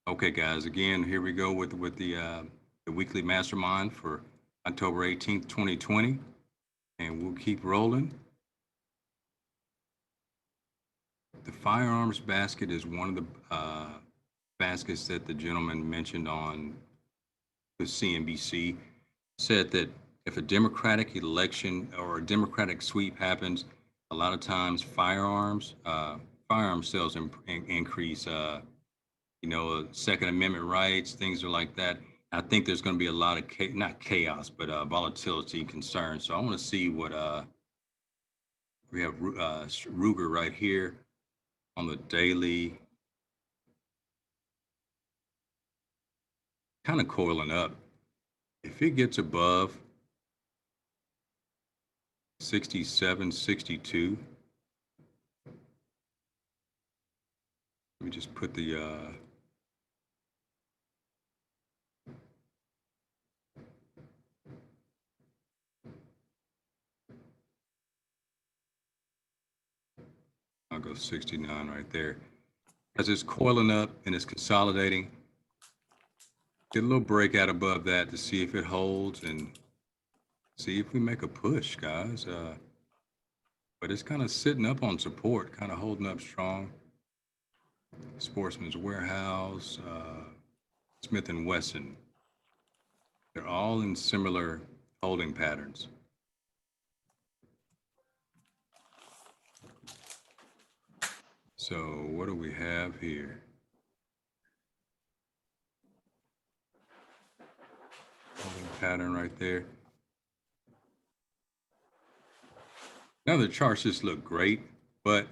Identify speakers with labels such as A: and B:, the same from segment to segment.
A: Okay, guys. Again, here we go with the weekly mastermind for October 18th, 2020, and we'll keep rolling. The firearms basket is one of the baskets that the gentleman mentioned on the CNBC. Said that if a Democratic election or a Democratic sweep happens, a lot of times firearm sales increase. Second Amendment rights, things are like that. I think there's going to be a lot of not chaos, but volatility concerns. So I want to see what we have. Ruger right here on the daily, kind of coiling up. If it gets above 67, 62, let me just put the I'll go 69 right there. As it's coiling up and it's consolidating, get a little breakout above that to see if it holds and see if we make a push, guys. But it's kind of sitting up on support, kind of holding up strong. Sportsman's Warehouse, Smith and Wesson. They're all in similar holding patterns. So what do we have here? Holding pattern right there. Now the charts just look great, but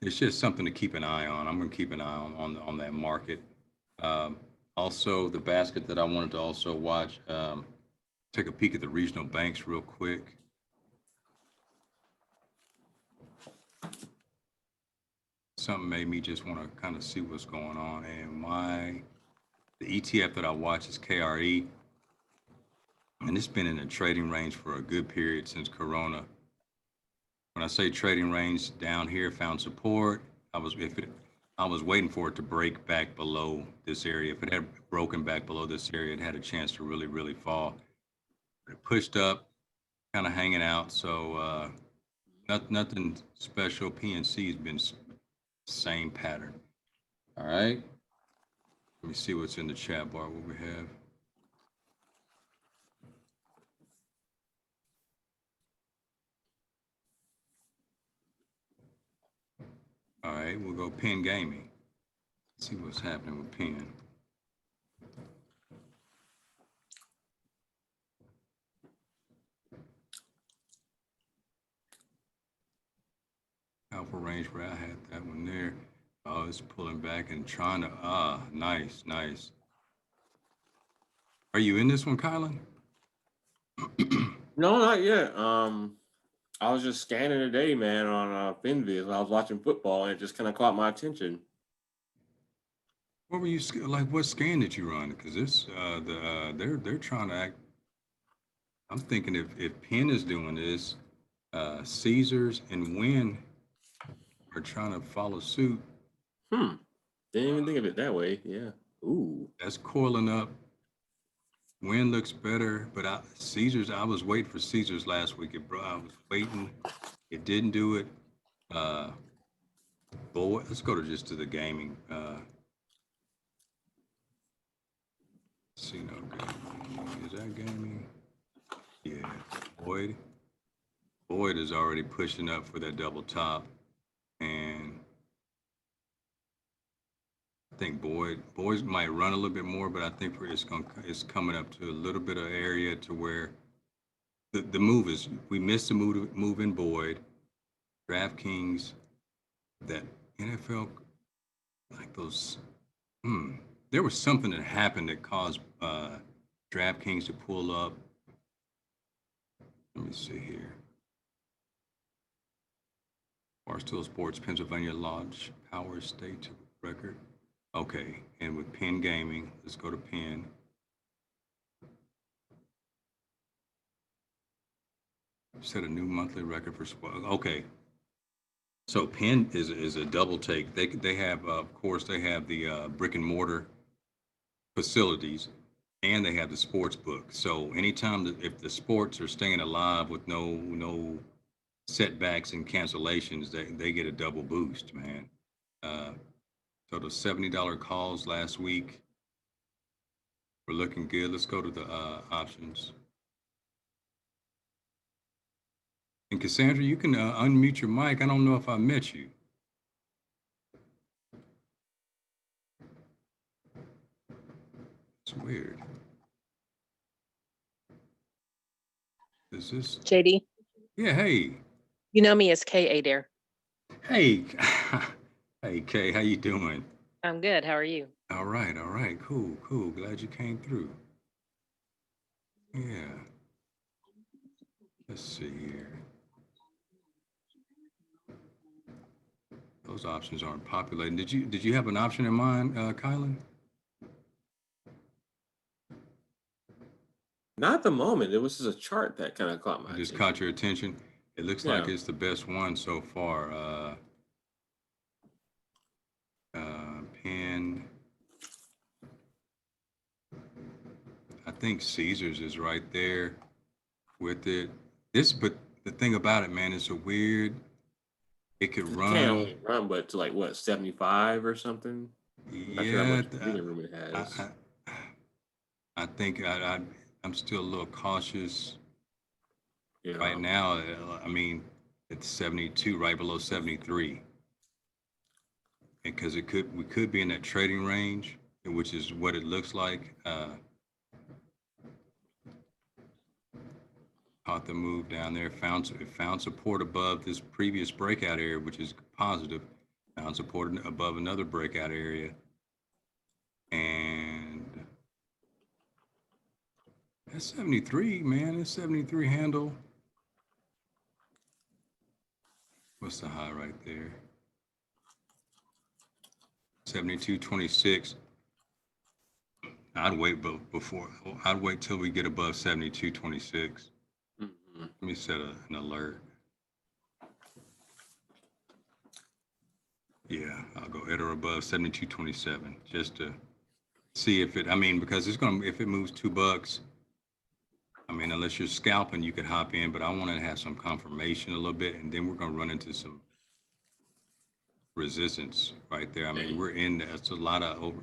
A: it's just something to keep an eye on. I'm going to keep an eye on that market. Um, Also, the basket that I wanted to also watch. Take a peek at the regional banks real quick. Something made me just want to kind of see what's going on. And the ETF that I watch is KRE, and it's been in a trading range for a good period since Corona. When I say trading range, down here found support. I was waiting for it to break back below this area. If it had broken back below this area, it had a chance to really, really fall. It pushed up, kind of hanging out. So nothing special. PNC has been same pattern. All right. Let me see what's in the chat bar. What we have. All right, we'll go Penn Gaming. Let's see what's happening with Penn. Alpha range where I had that one there. Oh, it's pulling back and trying to, nice, nice. Are you in this one, Kylan?
B: No, not yet. I was just scanning today, man, on FinViz. I was watching football, and it just kind of caught my attention.
A: What were you, like, what scan did you run? Because they're trying to act, I'm thinking if Penn is doing this, Caesars and Wynn are trying to follow suit.
B: Hmm. Didn't even think of it that way. Yeah. Ooh.
A: That's coiling up. Wynn looks better, but Caesars, I was waiting for Caesars last week. I was waiting. It didn't do it. Uh, Boyd, let's go to just to the gaming. See no gaming. Is that gaming? Yeah. Boyd. Boyd is already pushing up for that double top, and I think Boyd might run a little bit more, but I think it's coming up to a little bit of area to where the move is. We missed the move in Boyd. DraftKings, that NFL, like those. Hmm. There was something that happened that caused DraftKings to pull up. Let me see here. Barstool Sports, Pennsylvania Lodge Power State record. Okay, and with Penn Gaming, let's go to Penn. Set a new monthly record for sport. Okay, So Penn is a double take. They have of course they have the brick and mortar facilities, and they have the sports book. So anytime that if the sports are staying alive with no setbacks and cancellations, they get a double boost, man. Uh, so the $70 calls last week were looking good. Let's go to the options. And Cassandra, you can unmute your mic. I don't know if I met you. It's weird. Is this?
C: JD,
A: Yeah. Hey.
C: you know me as K. Adair.
A: Hey. Hey, Kay. How you doing?
C: I'm good. How are you?
A: All right. All right. Cool. Cool. Glad you came through. Yeah. Let's see here. Those options aren't populating. Did you have an option in mind, Kylan?
B: Not at the moment. It was just a chart that kind of caught my
A: It just
B: attention.
A: caught your attention. It looks like
B: Yeah.
A: it's the best one so far. Penn. I think Caesars is right there with it. But the thing about it, man, it's a weird. It could
B: It can't
A: run.
B: only run, but to like what 75 or something. I'm not sure how
A: Yeah,
B: much breathing room it has.
A: I think I'm still a little cautious
B: Yeah.
A: right now. I mean, it's 72, right below 73, because we could be in that trading range, which is what it looks like. Caught the move down there. It found support above this previous breakout area, which is positive. Found support above another breakout area, and that's 73, man. It's 73 handle. What's the high right there? 72.26. I'd wait I'd wait till we get above 72.26.
B: Mhm.
A: Let me set an alert. Yeah, I'll go at or above 72.27 just to see if it. I mean, because if it moves $2. I mean, unless you're scalping, you could hop in, but I want to have some confirmation a little bit, and then we're gonna run into some resistance right there. I mean, we're in. That's a lot of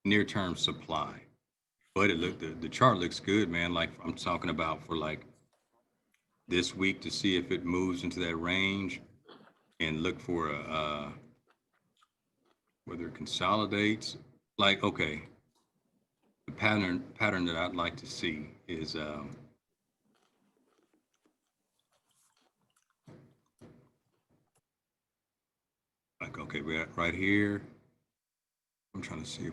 A: near-term supply. But the chart looks good, man. Like I'm talking about for like this week to see if it moves into that range and look for whether it consolidates. Like okay, the pattern that I'd like to see is like okay, we're right here. I'm trying to see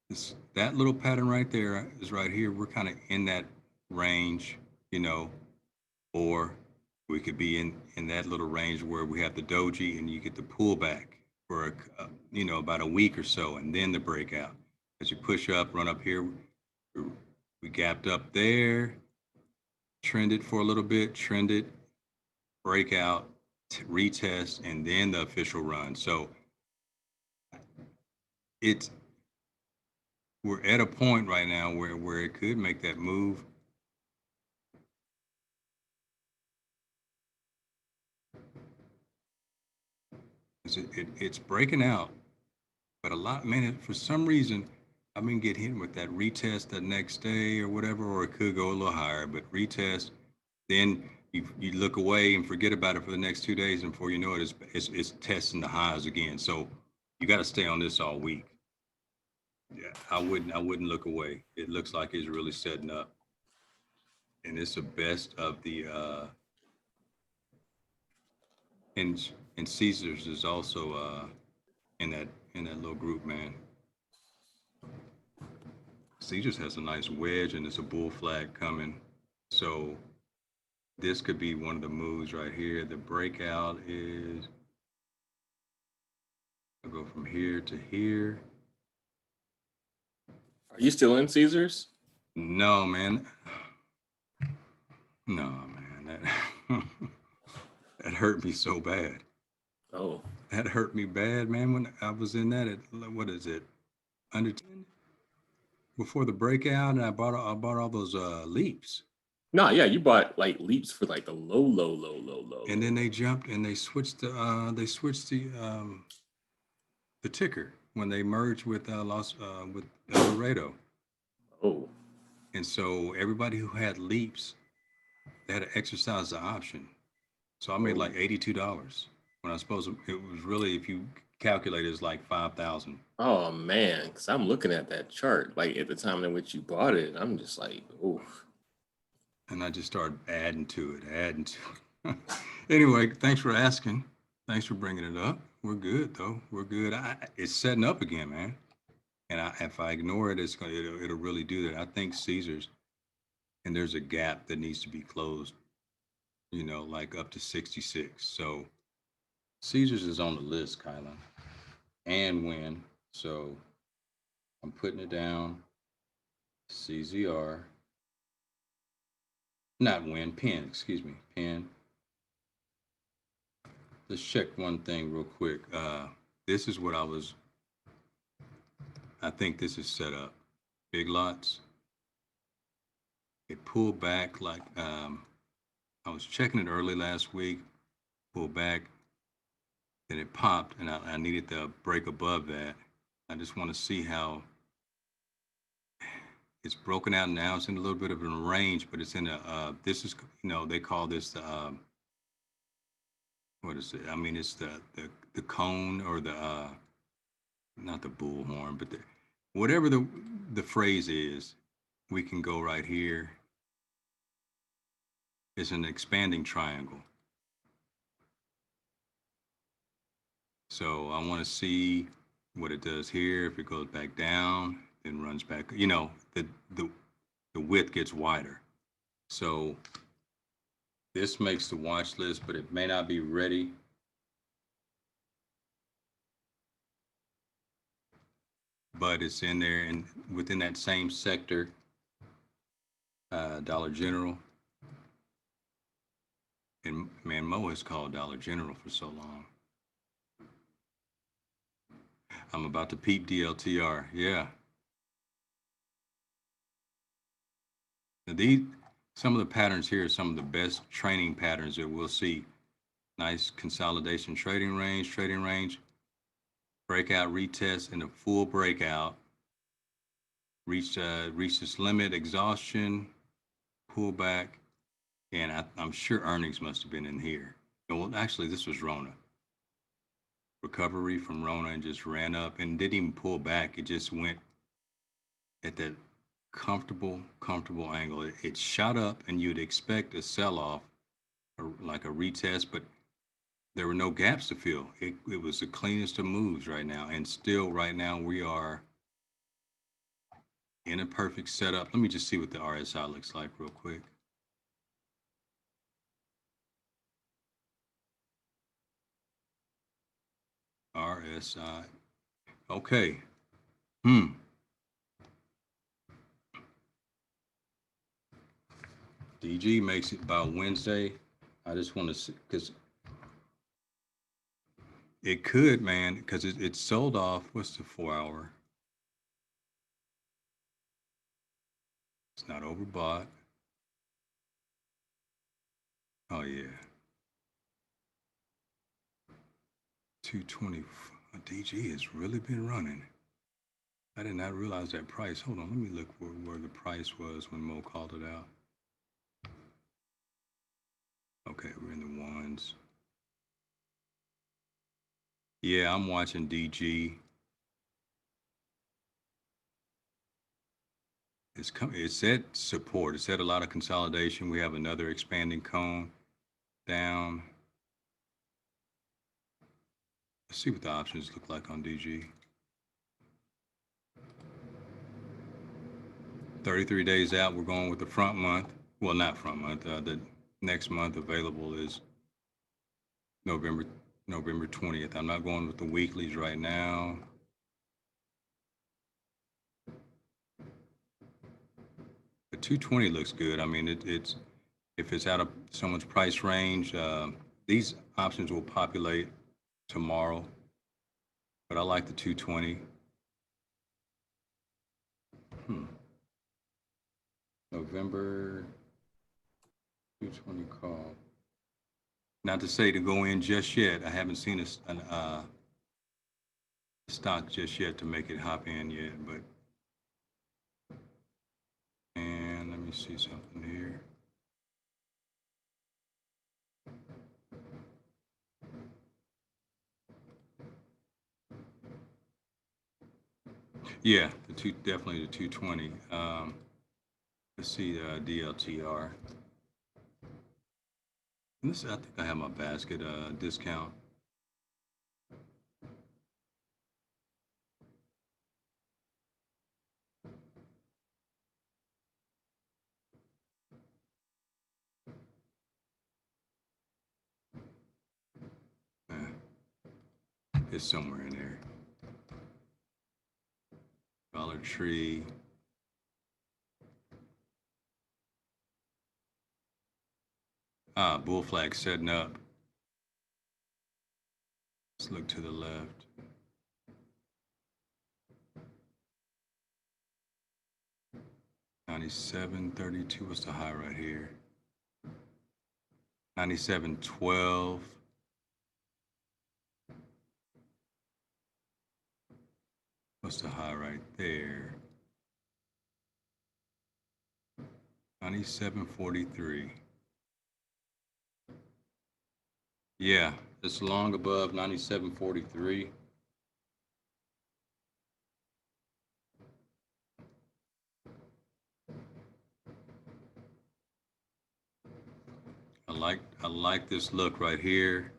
A: if that little pattern right there is right here. We're kind of in that range, you know, or we could be in that little range where we have the doji and you get the pullback for about a week or so, and then the breakout. As you push up, run up here, we gapped up there, trended for a little bit, trended, breakout, retest, and then the official run. So it's we're at a point right now where it could make that move. It's breaking out, but a lot, man, for some reason, I've been getting hit with that retest the next day or whatever, or it could go a little higher, but retest, then you look away and forget about it for the next 2 days, and before you know it, it's testing the highs again. So you got to stay on this all week. Yeah, I wouldn't look away. It looks like it's really setting up, and it's the best of the and and Caesars is also in that little group, man. Caesars has a nice wedge and it's a bull flag coming. So this could be one of the moves right here. The breakout is I'll go from here to here.
B: Are you still in Caesars?
A: No, man. No, man. That that hurt me so bad.
B: Oh,
A: That hurt me bad, man. When I was in that at what is it, under 10 before the breakout, and I bought all those leaps,
B: no, yeah, you bought like leaps for like the low, low, low, low, low,
A: and
B: low.
A: then they jumped and they switched the ticker when they merged with with El Dorado,
B: Oh,
A: and so everybody who had leaps, they had to exercise the option. So I made
B: oh,
A: like $82 when I suppose it was really, if you calculate, it's like 5,000.
B: oh man, because I'm looking at that chart like at the time in which you bought it. I'm just like, oh,
A: And I just started adding to it. Anyway, thanks for asking. Thanks for bringing it up. We're good though. We're good. It's setting up again, man. And if I ignore it, it'll really do that. I think Caesars, and there's a gap that needs to be closed. Like up to 66. So Caesars is on the list, Kylan, and Win. So I'm putting it down. CZR, not Win, Pen. Excuse me, Pen. Let's check one thing real quick. This is what I think this is set up. Big lots. It pulled back like I was checking it early last week, pulled back, then it popped, and I needed to break above that. I just want to see how it's broken out now. It's in a little bit of a range, but it's in this is, they call this the, what is it? I mean, it's the cone or not the bullhorn, but whatever the phrase is, we can go right here. It's an expanding triangle. So I want to see what it does here. If it goes back down, then runs back, the width gets wider. So this makes the watch list, but it may not be ready. But it's in there, and within that same sector, Dollar General. And man, Mo has called Dollar General for so long. I'm about to peep DLTR. Yeah. Now some of the patterns here are some of the best training patterns that we'll see. Nice consolidation trading range, breakout retest, and a full breakout. Reach this limit, exhaustion, pullback, and I'm sure earnings must have been in here. Well, actually, this was Rona. Recovery from Rona and just ran up and didn't even pull back. It just went at that comfortable angle. It shot up, and you'd expect a sell-off, or like a retest, but there were no gaps to fill. It was the cleanest of moves right now, and still right now we are in a perfect setup. Let me just see what the RSI looks like real quick. RSI. Okay. DG makes it by Wednesday. I just want to see, because it could, man, because it sold off. What's the 4 hour? It's not overbought. Oh, yeah. 220. DG has really been running. I did not realize that price. Hold on, let me look where the price was when Mo called it out. Okay, we're in the ones. Yeah, I'm watching DG. It's at support. It's at a lot of consolidation. We have another expanding cone down. Let's see what the options look like on DG. 33 days out, we're going with the front month. Well, not front month. The next month available is November 20th. I'm not going with the weeklies right now. The 220 looks good. I mean, it's if it's out of someone's price range, these options will populate tomorrow, but I like the 220. November 220 call. Not to say to go in just yet. I haven't seen a stock just yet to make it hop in yet, but and let me see something here. Yeah, definitely the 220. Let's see the DLTR. This I think I have my basket discount. It's somewhere in there. Dollar Tree. Bull flag setting up. Let's look to the left. $97.32. What's the high right here? $97.12. What's the high right there? $97.43. Yeah, it's long above $97.43. I like this look right here.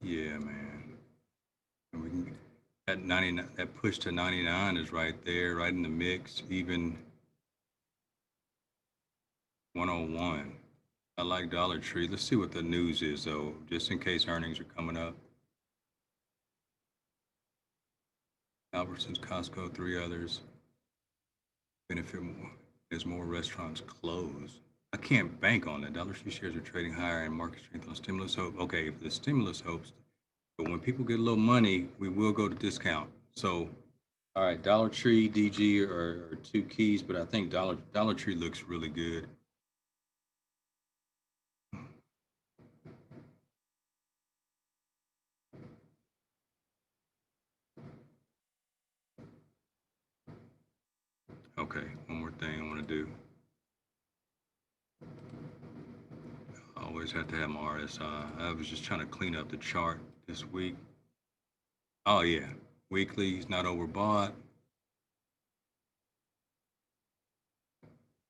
A: Yeah, man. And we can that 99, that push to 99 is right there, right in the mix. Even 101. I like Dollar Tree. Let's see what the news is though, just in case earnings are coming up. Albertsons, Costco, three others benefit more as more restaurants close. I can't bank on that. Dollar Tree shares are trading higher and market strength on stimulus hope. Okay, if the stimulus hopes, but when people get a little money, we will go to discount. So, all right, Dollar Tree, DG are two keys, but I think Dollar Tree looks really good. Okay, one more thing I want to do. I always have to have my RSI. I was just trying to clean up the chart this week. Oh yeah, weekly's not overbought.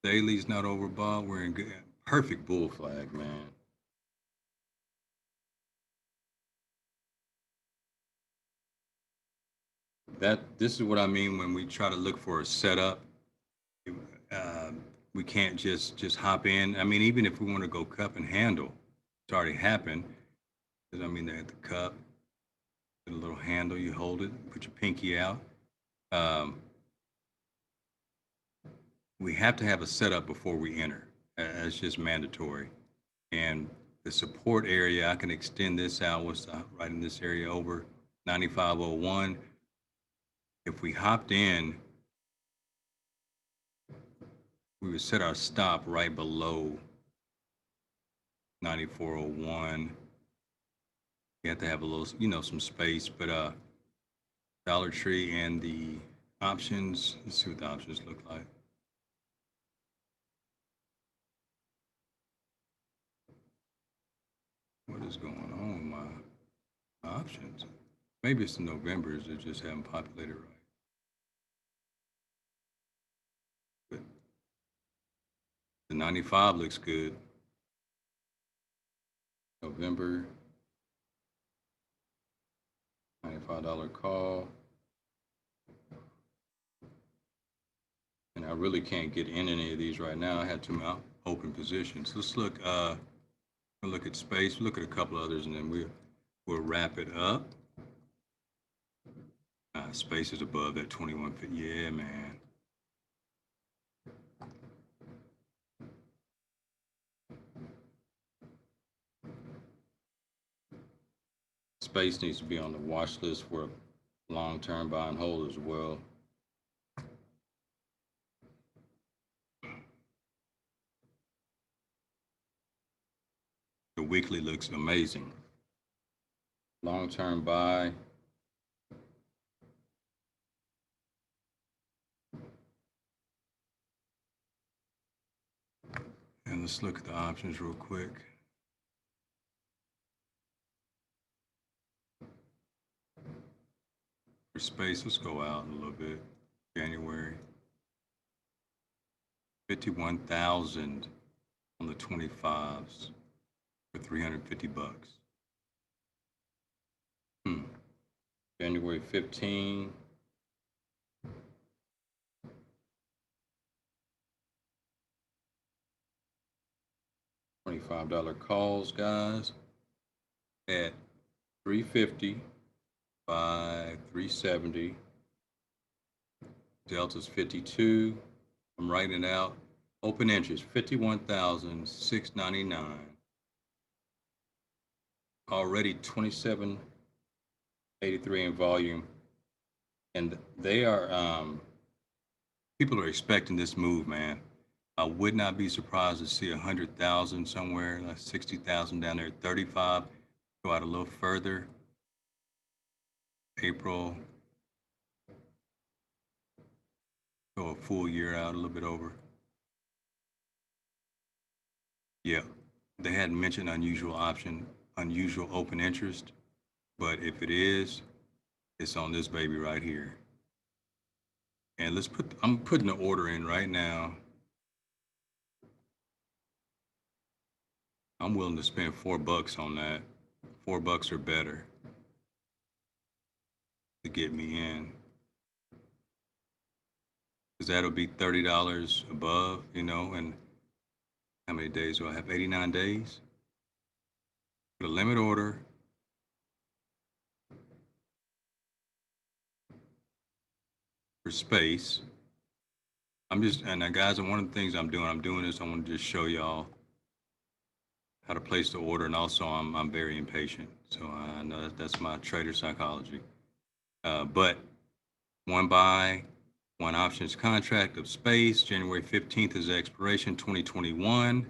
A: Daily's not overbought. We're in good, perfect bull flag, man. This is what I mean when we try to look for a setup. Uh, we can't just hop in. I mean, even if we want to go cup and handle, it's already happened. Because I mean, they had the cup, the little handle, you hold it, put your pinky out. Um, we have to have a setup before we enter. That's just mandatory. And the support area, I can extend this out. Right in this area over 9501. If we hopped in, we would set our stop right below 9401. You have to have a little, some space, but Dollar Tree and the options, let's see what the options look like. What is going on with my options? Maybe it's the Novembers that just haven't populated right. But the 95 looks good. November, $95 call. And I really can't get in any of these right now. I had two open positions. Let's look at space, look at a couple others, and then we'll wrap it up. Space is above that 2150. Yeah, man. Space needs to be on the watch list for a long-term buy and hold as well. The weekly looks amazing. Long-term buy. And let's look at the options real quick. For space, let's go out a little bit. January. 51,000 on the 25s for 350 bucks. January 15. $25 calls, guys, at 350 by 370. Delta's 52. I'm writing it out. Open interest 51,699. Already 2783 in volume, and they are people are expecting this move, man. I would not be surprised to see 100,000 somewhere, like 60,000 down there, 35. Go out a little further. April. Go a full year out, a little bit over. Yeah, they hadn't mentioned unusual open interest, but if it is, it's on this baby right here. And I'm putting the order in right now. I'm willing to spend $4 on that. $4 or better to get me in. Because that'll be $30 above, and how many days do I have? 89 days? Put a limit order. For space. And guys, one of the things I'm doing this, I want to just show y'all how to place the order, and also I'm very impatient, so I know that's my trader psychology. But one buy, one options contract of space. January 15th is the expiration. 2021.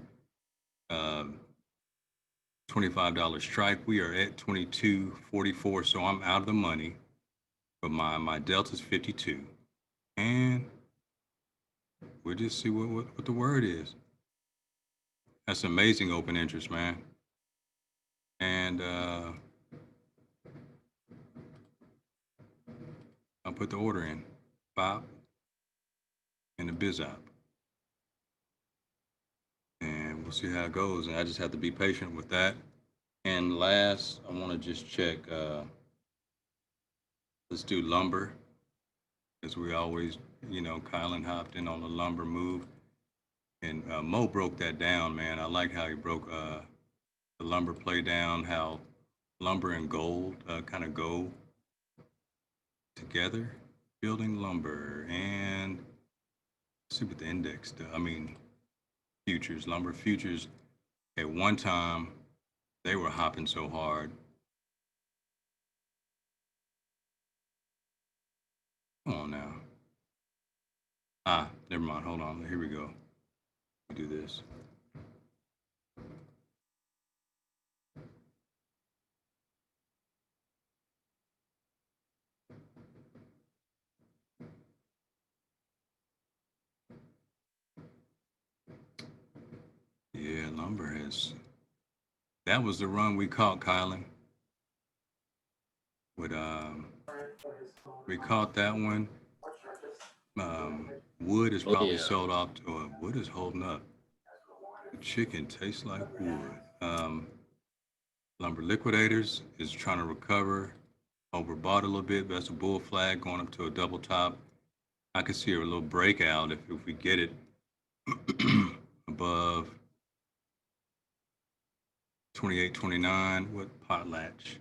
A: $25 strike. We are at 22.44, so I'm out of the money. But my delta's 52, and we'll just see what the word is. That's amazing open interest, man. And I'll put the order in. Bop. And the biz app. And we'll see how it goes. And I just have to be patient with that. And last, I want to just check. Let's do lumber. As we always, Kylan hopped in on the lumber move. And Mo broke that down, man. I like how he broke the lumber play down, how lumber and gold kind of go together. Building lumber and see what the index does. Futures, lumber futures. At one time, they were hopping so hard. Come on now. Never mind. Hold on. Here we go. Do this. Yeah, lumber has. That was the run we caught, Kylan. With we caught that one. Wood is probably sold off. Wood is holding up. The chicken tastes like wood. Lumber Liquidators is trying to recover. Overbought a little bit. That's a bull flag going up to a double top. I could see a little breakout if we get it above 28.29. What potlatch?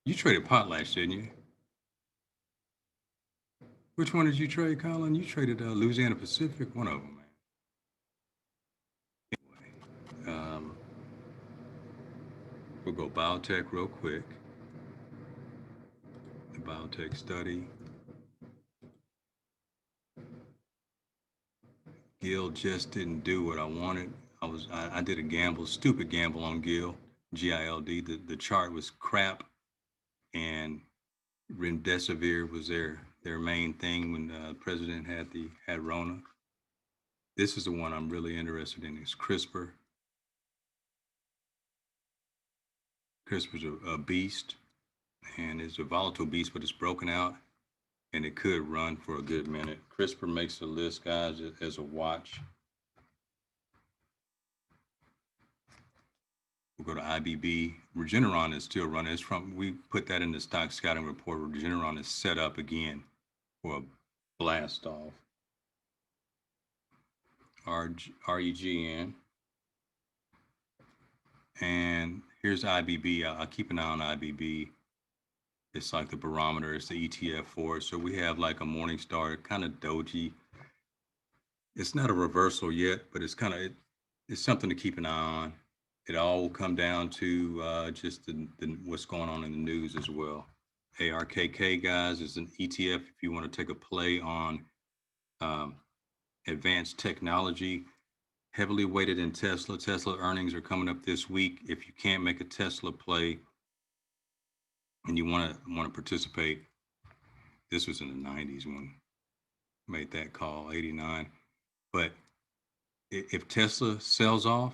A: You traded potlatch, didn't you? Which one did you trade, Colin? You traded Louisiana Pacific, one of them, man. We'll go biotech real quick. The biotech study. Gil just didn't do what I wanted. I did a gamble, stupid gamble on Gil, GILD. The chart was crap, and remdesivir was their main thing when the president had Rona. This is the one I'm really interested in. Is CRISPR. CRISPR's a beast, and it's a volatile beast, but it's broken out, and it could run for a good minute. CRISPR makes the list, guys, as a watch. We'll go to IBB. Regeneron is still running. We put that in the stock scouting report. Regeneron is set up again for a blast off. REGN. And here's IBB. I'll keep an eye on IBB. It's like the barometer. It's the ETF for it. So we have like a morning star, kind of doji. It's not a reversal yet, but it's something to keep an eye on. It all will come down to just what's going on in the news as well. ARKK, guys, is an ETF if you want to take a play on advanced technology, heavily weighted in Tesla. Tesla earnings are coming up this week. If you can't make a Tesla play and you want to participate, this was in the 90s when I made that call, 89. But if Tesla sells off,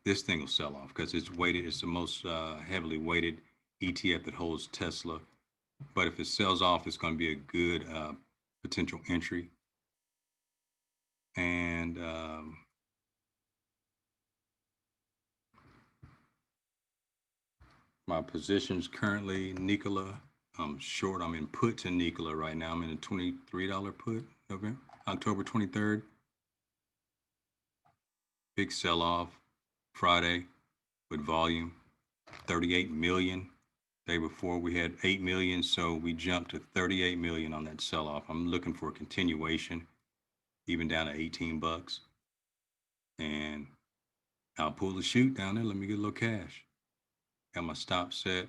A: this thing will sell off because it's weighted. It's the most heavily weighted ETF that holds Tesla. But if it sells off, it's going to be a good potential entry. And my positions currently, Nikola, I'm short. I'm in put to Nikola right now. I'm in a $23 put, October 23rd. Big sell off Friday with volume, 38 million. Day before we had 8 million, so we jumped to 38 million on that sell off. I'm looking for a continuation, even down to 18 bucks. And I'll pull the chute down there. Let me get a little cash. Got my stop set.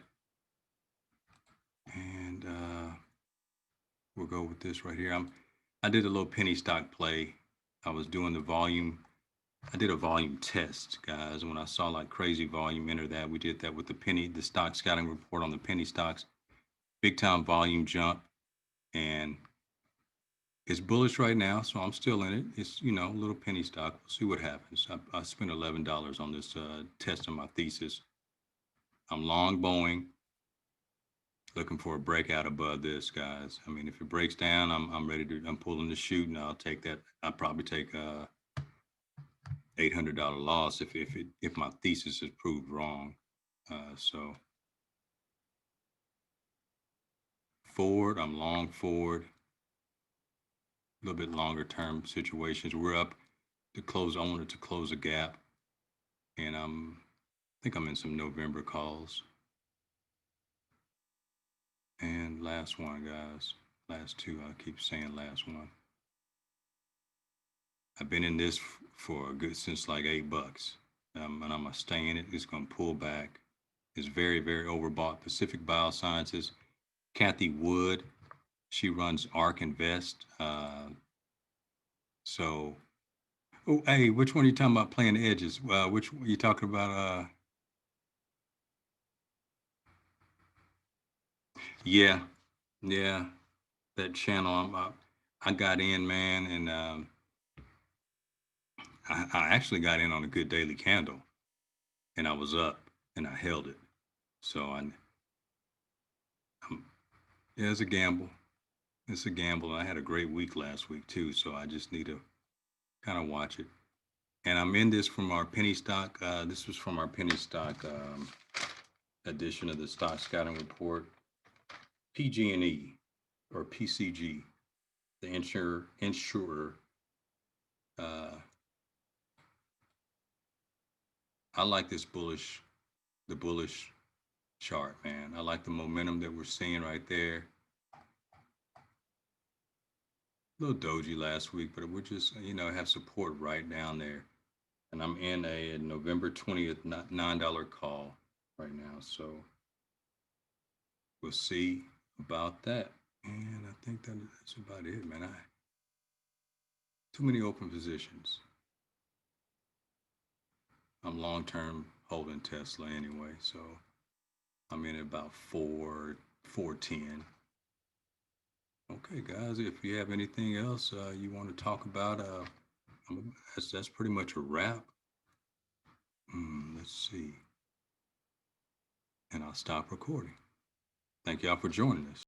A: And we'll go with this right here. I did a little penny stock play. I was doing the volume. I did a volume test, guys. When I saw like crazy volume enter that, we did that with the stock scouting report on the penny stocks. Big time volume jump. And it's bullish right now, so I'm still in it. It's, a little penny stock. We'll see what happens. I spent $11 on this test of my thesis. I'm long Boeing, looking for a breakout above this, guys. I mean, if it breaks down, I'm ready to. I'm pulling the chute, and I'll take that. I'll probably take a $800 loss if my thesis is proved wrong. So Ford, I'm long Ford. A little bit longer term situations. We're up to close. I wanted to close a gap, and I think I'm in some November calls. And last one, guys. Last two. I keep saying last one. I've been in this for a good since like $8, and I'm gonna stay in it. It's gonna pull back. It's very, very overbought. Pacific Biosciences. Kathy Wood. She runs ARK Invest. So, oh, hey, which one are you talking about playing the edges? Which one are you talking about? Yeah, that channel. I got in, man, and I actually got in on a good daily candle, and I was up, and I held it. So yeah, it's a gamble. It's a gamble. I had a great week last week too, so I just need to kind of watch it. And I'm in this from our penny stock. This was from our penny stock edition of the stock scouting report. PG&E or PCG, the insurer. I like the bullish chart, man. I like the momentum that we're seeing right there. little doji last week, but we're just, have support right down there. And I'm in a November 20th $9 call right now. So we'll see about that. And I think that's about it, man. Too many open positions. I'm long term holding Tesla anyway, so I'm in about 410. Okay, guys, if you have anything else you want to talk about, that's pretty much a wrap. Let's see. And I'll stop recording. Thank y'all for joining us.